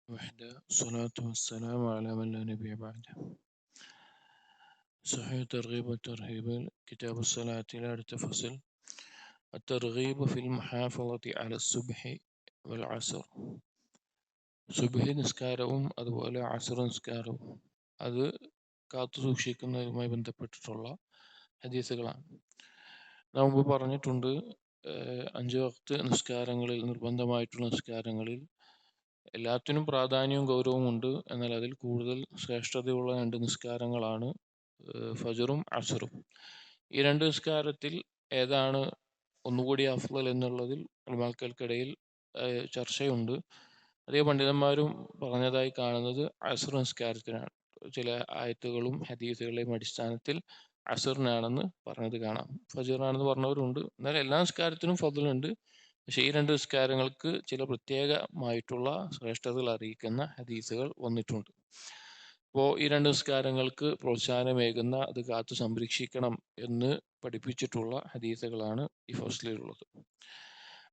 وحده الصلاة والسلام على من لا نبي بعده. صحيح الترغيب والترهيب كتاب الصلاة لا تفصل. الترغيب في المحافظة على الصبح والعصر. സുബ്ഹി നിസ്കാരവും അതുപോലെ അസ്ർ നിസ്കാരവും അത് കാത്തു സൂക്ഷിക്കുന്നതുമായി ബന്ധപ്പെട്ടിട്ടുള്ള ഹദീസുകളാണ്. നാം മുമ്പ് പറഞ്ഞിട്ടുണ്ട്, 5 വഖ്ത് നിസ്കാരങ്ങളിൽ, നിർബന്ധമായിട്ടുള്ള നിസ്കാരങ്ങളിൽ എല്ലാത്തിനും പ്രാധാന്യവും ഗൗരവവും ഉണ്ട്. എന്നാൽ അതിൽ കൂടുതൽ ശ്രേഷ്ഠതയുള്ള 2 നിസ്കാരങ്ങളാണ് ഫജറും അസ്റും. ഈ 2 നിസ്കാരത്തിൽ ഏതാണ് ഒന്നുകൂടി അഫ്ളൽ എന്നുള്ളതിൽ ഉലമാക്കൾക്കിടയിൽ ചർച്ചയുണ്ട്. അധിക പണ്ഡിതന്മാരും പറഞ്ഞതായി കാണുന്നത് അസ്ർ നിസ്കാരത്തിനാണ്. ചില ആയത്തുകളും ഹദീസുകളുടെയും അടിസ്ഥാനത്തിൽ അസ്റിനാണെന്ന് പറഞ്ഞത് കാണാം. ഫജറാണെന്ന് പറഞ്ഞവരുണ്ട്. എന്നാൽ എല്ലാ നിസ്കാരത്തിനും ഫضലുണ്ട്. പക്ഷേ ഈ 2 നിസ്കാരങ്ങൾക്ക് ചില പ്രത്യേകമായിട്ടുള്ള ശ്രേഷ്ഠതകൾ അറിയിക്കുന്ന ഹദീസുകൾ വന്നിട്ടുണ്ട്. അപ്പോൾ ഈ 2 നിസ്കാരങ്ങൾക്ക് പ്രോത്സാഹനമേകുന്ന, അത് കാത്തു സംരക്ഷിക്കണം എന്ന് പഠിപ്പിച്ചിട്ടുള്ള ഹദീസുകളാണ് ഈ ഫസ്ലിലുള്ളത്.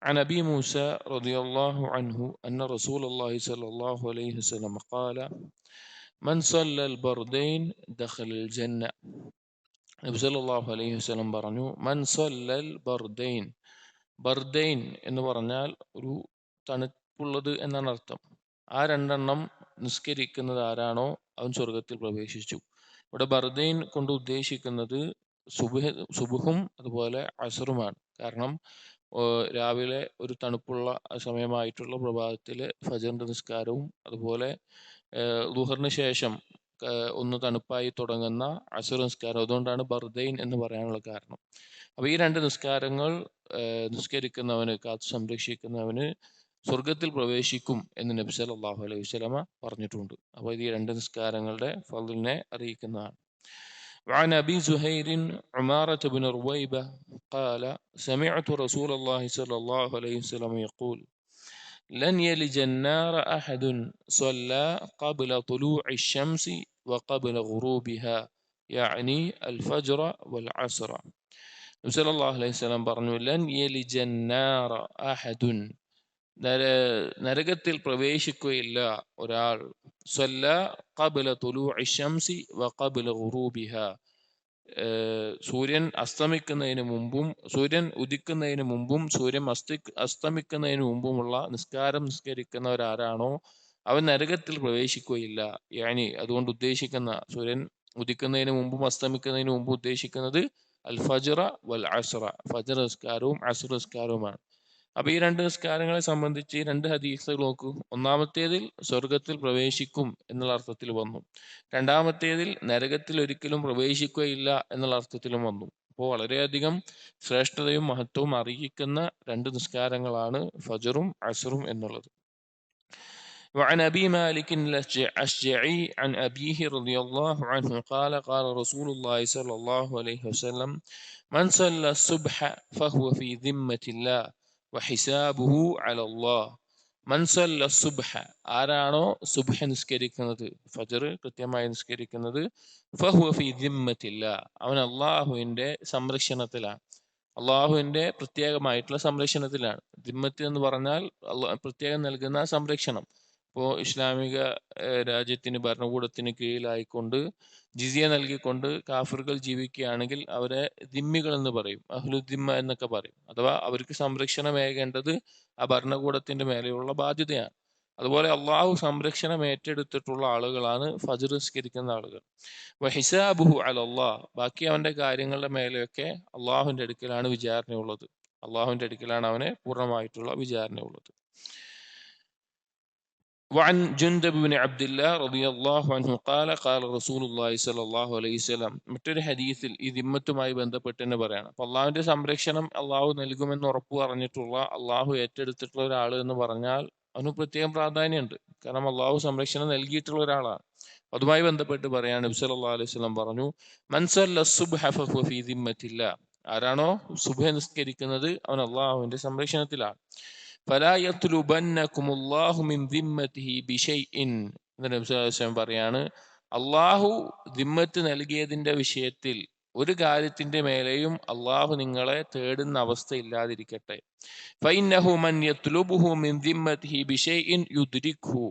عن أبي موسى رضي الله عنه أن رسول الله صلى الله عليه وسلم قال من صلى البردين دخل الجنة. നബി സല്ലല്ലാഹു അലൈഹി വസല്ലം പറഞ്ഞു, മൻ സല്ലൽ ബർദൈൻ. ബർദൈൻ എന്ന് പറഞ്ഞാൽ ഒരു തണുപ്പുള്ളത് എന്നാണ് അർത്ഥം. ആ 2 നിസ്കരിക്കുന്നത് ആരാണോ അവൻ സ്വർഗത്തിൽ പ്രവേശിച്ചു. ഇവിടെ ബർദൈൻ കൊണ്ട് ഉദ്ദേശിക്കുന്നത് സുബ്ഹും അതുപോലെ അസ്റുമാണ്. കാരണം രാവിലെ ഒരു തണുപ്പുള്ള സമയമായിട്ടുള്ള പ്രഭാതത്തിലെ ഫജറിന്റെ നിസ്കാരവും അതുപോലെ ളുഹറിന് ശേഷം ഒന്ന് തണുപ്പായി തുടങ്ങുന്ന അസ്ർ നിസ്കാരം, അതുകൊണ്ടാണ് ബർദൈൻ എന്ന് പറയാനുള്ള കാരണം. അപ്പോൾ ഈ 2 നിസ്കാരങ്ങൾ നിസ്കരിക്കുന്നവന്, കാത്തു സംരക്ഷിക്കുന്നവന് സ്വർഗത്തിൽ പ്രവേശിക്കും എന്ന് നബി സല്ലല്ലാഹു അലൈഹി വസല്ലമ പറഞ്ഞിട്ടുണ്ട്. അപ്പോൾ ഇത് ഈ 2 നിസ്കാരങ്ങളുടെ ഫളിലിനെ അറിയിക്കുന്നതാണ്. وعن أبي زهير عمارة بن رويبة قال سمعت رسول الله صلى الله عليه وسلم يقول لن يلج النار أحد صلى قبل طلوع الشمس وقبل غروبها يعني الفجر والعصر. നബി സല്ലല്ലാഹു അലൈഹി വസല്ലം പറഞ്ഞു, ലൻ യലിജ النار أحد, നരകത്തിൽ പ്രവേശിക്കുകയില്ല ഒരാൾ, സ്വല്ല ഖബല തുലൂഇ ശംസി വഖബല ഗുറൂബിഹാ, സൂര്യൻ അസ്തമിക്കുന്നതിന് മുമ്പും സൂര്യൻ ഉദിക്കുന്നതിന് മുമ്പും സൂര്യൻ അസ്തമിക്കുന്നതിന് മുമ്പുമുള്ള നിസ്കാരം നിസ്കരിക്കുന്നവരാരാണോ അവൻ നരകത്തിൽ പ്രവേശിക്കുകയില്ല. യാനി അതുകൊണ്ട് ഉദ്ദേശിക്കുന്ന സൂര്യൻ ഉദിക്കുന്നതിന് മുമ്പും അസ്തമിക്കുന്നതിന് മുമ്പും ഉദ്ദേശിക്കുന്നത് അൽ ഫജ്റ വൽ അസ്റ, ഫജ്ർ നിസ്കാരവും അസ്ർ നിസ്കാരവുമാണ്. അപ്പൊ ഈ 2 നിസ്കാരങ്ങളെ സംബന്ധിച്ച് ഈ 2 ഹദീസുകൾ നോക്കൂ. ഒന്നാമത്തേതിൽ സ്വർഗത്തിൽ പ്രവേശിക്കും എന്നുള്ള അർത്ഥത്തിൽ വന്നു. രണ്ടാമത്തേതിൽ നരകത്തിൽ ഒരിക്കലും പ്രവേശിക്കുകയില്ല എന്നുള്ള അർത്ഥത്തിലും വന്നു. അപ്പോൾ വളരെയധികം ശ്രേഷ്ഠതയും മഹത്വവും അറിയിക്കുന്ന 2 നിസ്കാരങ്ങളാണ് ഫജറും അസ്റും എന്നുള്ളത്. وعن أبي مالك الأشجعي عن أبيه رضي الله عنه قال قال رسول الله صلى الله عليه وسلم من صلى الصبح فهو في ذمة الله വഹിസാബുഹു അലല്ലാഹ്. മൻ സല്ല സുബ്ഹ, ആരാണോ സുബ്ഹ നിസ്കരിക്കുന്നത്, ഫജ്ർ കൃത്യമായി നിസ്കരിക്കുന്നത്, ഫഹുവ ഫീ ദിമ്മത്തില്ലാഹ്, അവൻ അള്ളാഹുവിന്റെ സംരക്ഷണത്തിലാണ്, അള്ളാഹുവിന്റെ പ്രത്യേകമായിട്ടുള്ള സംരക്ഷണത്തിലാണ്. ദിമ്മത്ത് എന്ന് പറഞ്ഞാൽ പ്രത്യേകം നൽകുന്ന സംരക്ഷണം. ഇപ്പോൾ ഇസ്ലാമിക രാജ്യത്തിന്, ഭരണകൂടത്തിന് കീഴിലായിക്കൊണ്ട് ജിസിയ നൽകിക്കൊണ്ട് കാഫിറുകൾ ജീവിക്കുകയാണെങ്കിൽ അവരെ ദിമ്മികൾ എന്ന് പറയും, അഹ്ലുദിമ്മ എന്നൊക്കെ പറയും. അഥവാ അവർക്ക് സംരക്ഷണമേകേണ്ടത് ആ ഭരണകൂടത്തിന്റെ മേലെയുള്ള ബാധ്യതയാണ്. അതുപോലെ അള്ളാഹു സംരക്ഷണം ഏറ്റെടുത്തിട്ടുള്ള ആളുകളാണ് ഫജ്ർ നിസ്കരിക്കുന്ന ആളുകൾ. വഹിസാബുഹു അലല്ലാഹ്, ബാക്കി അവന്റെ കാര്യങ്ങളുടെ മേലെയൊക്കെ അള്ളാഹുവിന്റെ അടുക്കലാണ് വിചാരണയുള്ളത്. അള്ളാഹുവിന്റെ അടുക്കലാണ് അവന് പൂർണ്ണമായിട്ടുള്ള വിചാരണയുള്ളത്. وعن جندب بن عبد الله رضي الله عنه قال قال رسول الله صلى الله عليه وسلم. മറ്റൊരു ഹദീസിൽ ഈ ദിമ്മത്തുമായി ബന്ധപ്പെട്ട് തന്നെ പറയാണ്. അപ്പോൾ അള്ളാഹുവിന്റെ സംരക്ഷണം അള്ളാഹു നൽകുമെന്ന് ഉറപ്പ് പറഞ്ഞിട്ടുള്ള, അള്ളാഹു ഏറ്റെടുത്തിട്ടുള്ള ഒരാൾ എന്ന് പറഞ്ഞാൽ അവന് പ്രത്യേകം പ്രാധാന്യമുണ്ട്. കാരണം അള്ളാഹു സംരക്ഷണം നൽകിയിട്ടുള്ള ഒരാളാണ്. അതുമായി ബന്ധപ്പെട്ട് പറയാണ്, നബി സല്ലല്ലാഹു അലൈഹി വസല്ലം പറഞ്ഞു, മൻ സല്ല സുബ്ഹ ഫഹുവ ഫീ ദിമ്മത്തില്ലാഹ്, ആരാണോ സുബ്ഹ നിസ്കരിക്കുന്നത് അവൻ അള്ളാഹുവിന്റെ സംരക്ഷണത്തിലാണ്. ഫലാ യത്ലുബന്നകുമുല്ലാഹു മിൻ ദിമ്മതിഹി ബിശൈഇൻ, നബി സല്ലല്ലാഹു അലൈഹി വസല്ലം പറയാണ്, അള്ളാഹു ദിമ്മത്ത് നൽകിയതിന്റെ വിഷയത്തിൽ ഒരു കാര്യത്തിന്റെ മേലെയും അള്ളാഹു നിങ്ങളെ തേടുന്ന അവസ്ഥ ഇല്ലാതിരിക്കട്ടെ. ഫഇന്നഹു മൻ യത്ലുബുഹു മിൻ ദിമ്മതിഹി ബിശൈഇൻ യുദ്രിക്ഹു,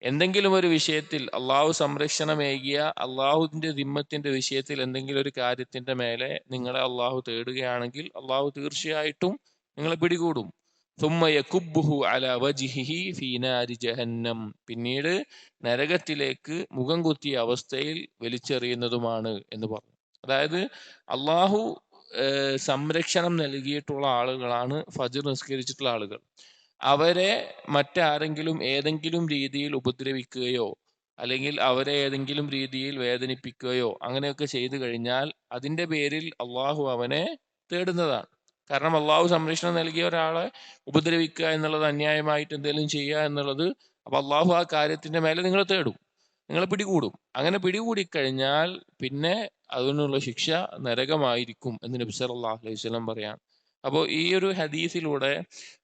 എന്തെങ്കിലും ഒരു വിഷയത്തിൽ അള്ളാഹു സംരക്ഷണമേകിയ അള്ളാഹുവിന്റെ ദിമ്മത്തിന്റെ വിഷയത്തിൽ എന്തെങ്കിലും ഒരു കാര്യത്തിന്റെ മേലെ നിങ്ങളെ അള്ളാഹു തേടുകയാണെങ്കിൽ അള്ളാഹു തീർച്ചയായിട്ടും നിങ്ങളെ പിടികൂടും. ثم يكبه على وجهه في نار جهنم, പിന്നീട് നരകത്തിലേക്ക് മുഖം കുത്തിയ അവസ്ഥയിൽ വലിച്ചെറിയുന്നതുമാണ് എന്ന് പറഞ്ഞു. അതായത് അള്ളാഹു സംരക്ഷണം നൽകിയിട്ടുള്ള ആളുകളാണ് ഫജ്ർ നിസ്കരിച്ചിട്ടുള്ള ആളുകൾ. അവരെ മറ്റാരെങ്കിലും ഏതെങ്കിലും രീതിയിൽ ഉപദ്രവിക്കുകയോ അല്ലെങ്കിൽ അവരെ ഏതെങ്കിലും രീതിയിൽ വേദനിപ്പിക്കുകയോ അങ്ങനെയൊക്കെ ചെയ്തു കഴിഞ്ഞാൽ അതിന്റെ പേരിൽ അള്ളാഹു അവനെ തേടുന്നതാണ്. കാരണം അള്ളാഹു സംരക്ഷണം നൽകിയ ഒരാളെ ഉപദ്രവിക്കുക എന്നുള്ളത്, അന്യായമായിട്ട് എന്തെങ്കിലും ചെയ്യുക എന്നുള്ളത്, അപ്പൊ അള്ളാഹു ആ കാര്യത്തിന്റെ മേലെ നിങ്ങളെ തേടും, നിങ്ങളെ പിടികൂടും. അങ്ങനെ പിടികൂടിക്കഴിഞ്ഞാൽ പിന്നെ അതിനുള്ള ശിക്ഷ നരകമായിരിക്കും എന്ന് നബി സല്ലല്ലാഹു അലൈഹി വസല്ലം പറയാം. അപ്പോൾ ഈ ഒരു ഹദീസിലൂടെ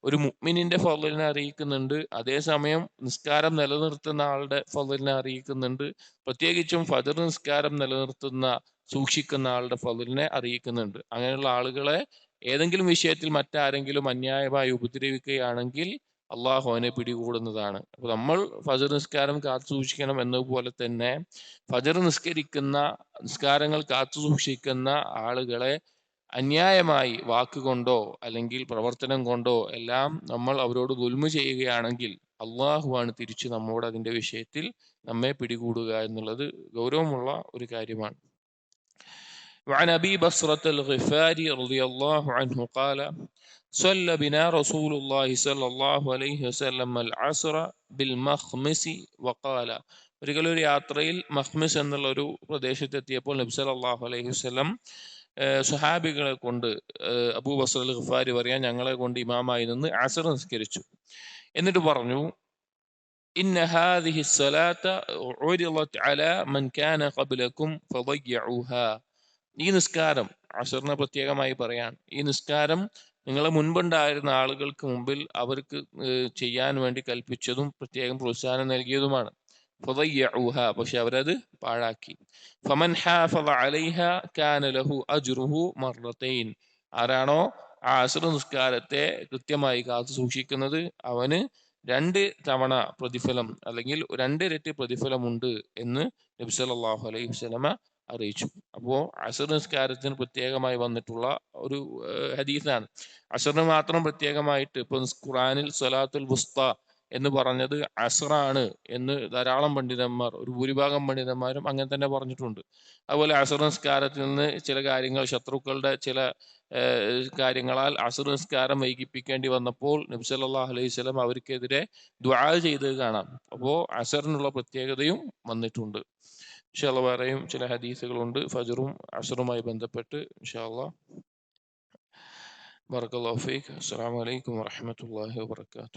ഒരു മുഅ്മിനിന്റെ ഫളലിനെ അറിയിക്കുന്നുണ്ട്, അതേസമയം നിസ്കാരം നിലനിർത്തുന്ന ആളുടെ ഫളലിനെ അറിയിക്കുന്നുണ്ട്, പ്രത്യേകിച്ചും ഫജ്ർ നിസ്കാരം നിലനിർത്തുന്ന സൂക്ഷിക്കുന്ന ആളുടെ ഫളലിനെ അറിയിക്കുന്നുണ്ട്. അങ്ങനെയുള്ള ആളുകളെ ഏതെങ്കിലും വിഷയത്തിൽ മറ്റാരെങ്കിലും അന്യായമായി ഉപദ്രവിക്കുകയാണെങ്കിൽ അള്ളാഹു അവനെ പിടികൂടുന്നതാണ്. അപ്പൊ നമ്മൾ ഫജ്ർ നിസ്കാരം കാത്തു സൂക്ഷിക്കണം എന്നതുപോലെ തന്നെ ഫജ്ർ നിസ്കാരങ്ങൾ കാത്തു സൂക്ഷിക്കുന്ന ആളുകളെ അന്യായമായി വാക്കുകൊണ്ടോ അല്ലെങ്കിൽ പ്രവർത്തനം കൊണ്ടോ എല്ലാം നമ്മൾ അവരോട് ദുൽമ ചെയ്യുകയാണെങ്കിൽ അള്ളാഹുവാണ് തിരിച്ച് നമ്മോട് അതിന്റെ വിഷയത്തിൽ നമ്മെ പിടികൂടുക എന്നുള്ളത് ഗൗരവമുള്ള ഒരു കാര്യമാണ്. وعن أبي بصرة الغفاري رضي الله عنه قال صلى بنا رسول الله صلى الله عليه وسلم العصر بالمخمس وقال, ഒരിക്കലും ഒരു യാത്രയിൽ മഖ്മിസ് എന്നുള്ള ഒരു പ്രദേശത്തെത്തിയപ്പോൾ നബി സല്ലല്ലാഹു അലൈഹി വസല്ലം സുഹാബികളെ കൊണ്ട്, അബൂ ബസ്ർ അൽ ഗഫാരി പറയാൻ, ഞങ്ങളെ കൊണ്ട് ഇമാമായി നിന്ന് അസ്ർ നിസ്കരിച്ചു. എന്നിട്ട് പറഞ്ഞു, ഇന്ന ഹാദിഹി സ്വലാത്ത ഉരിളത് അലാ മൻ കാന ഖബ്ലകും ഫദയ്യഉഹാ, ഈ നിസ്കാരം, അസ്റിനെ പ്രത്യേകമായി പറയാൻ, ഈ നിസ്കാരം നിങ്ങളെ മുൻപുണ്ടായിരുന്ന ആളുകൾക്ക് മുമ്പിൽ അവർക്ക് ചെയ്യാൻ വേണ്ടി കൽപ്പിച്ചതും പ്രത്യേകം പ്രോത്സാഹനം നൽകിയതുമാണ്. ഫദയ്യഉഹ, പക്ഷെ അവരത് പാഴാക്കി. ഫമൻ ഹാഫള അലൈഹ കാന ലഹു അജ്റുഹു മർറതൈൻ, ആരാണോ ആ അസ്ർ നിസ്കാരത്തെ കൃത്യമായി കാത്തു സൂക്ഷിക്കുന്നത് അവന് 2 തവണ പ്രതിഫലം അല്ലെങ്കിൽ 2 ഇരട്ടി പ്രതിഫലമുണ്ട് എന്ന് നബി സല്ലല്ലാഹു അലൈഹി വസല്ലമ അറിയിച്ചു. അപ്പോ അസ്ർ നിസ്കാരത്തിന് പ്രത്യേകമായി വന്നിട്ടുള്ള ഒരു ഹദീസാണ്. അസ്റിന് മാത്രം പ്രത്യേകമായിട്ട് ഇപ്പൊ ഖുർആനിൽ സ്വലാത്തുൽ വുസ്ത എന്ന് പറഞ്ഞത് അസ്റാണ് എന്ന് ധാരാളം പണ്ഡിതന്മാർ, ഒരു ഭൂരിഭാഗം പണ്ഡിതന്മാരും അങ്ങനെ തന്നെ പറഞ്ഞിട്ടുണ്ട്. അതുപോലെ അസ്ർ നിസ്കാരത്തിൽ നിന്ന് ചില കാര്യങ്ങൾ, ശത്രുക്കളുടെ ചില കാര്യങ്ങളാൽ അസ്ർ നിസ്കാരം വൈകിപ്പിക്കേണ്ടി വന്നപ്പോൾ നബി സല്ലല്ലാഹു അലൈഹി വസല്ലം അവർക്കെതിരെ ദുആ ചെയ്തത് കാണാം. അപ്പോൾ അസ്റിനുള്ള പ്രത്യേകതയും വന്നിട്ടുണ്ട്. ഇൻഷാ അല്ലാഹ് വേറെയും ചില ഹദീസുകളുണ്ട് ഫജ്റും അസ്റുമായി ബന്ധപ്പെട്ട്. ഇൻഷാ അല്ലാഹ്. ബറകല്ലാഹു ഫീക്. അസ്സലാമു അലൈക്കും വറഹ്മത്തുള്ളാഹി വബറകാതുഹു.